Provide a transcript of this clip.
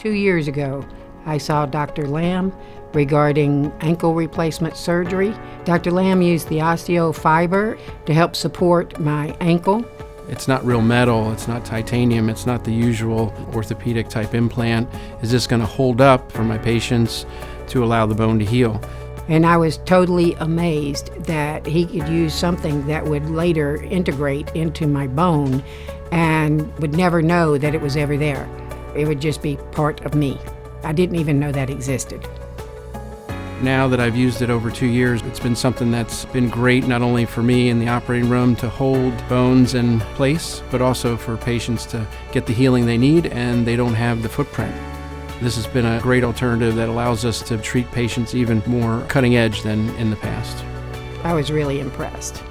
2 years ago, I saw Dr. Lamb regarding ankle replacement surgery. Dr. Lamb used the OSSIOfiber to help support my ankle. It's not real metal, it's not titanium, it's not the usual orthopedic type implant. Is this going to hold up for my patients to allow the bone to heal? And I was totally amazed that he could use something that would later integrate into my bone and would never know that it was ever there. It would just be part of me. I didn't even know that existed. Now that I've used it over 2 years, it's been something that's been great not only for me in the operating room to hold bones in place, but also for patients to get the healing they need and they don't have the footprint. This has been a great alternative that allows us to treat patients even more cutting edge than in the past. I was really impressed.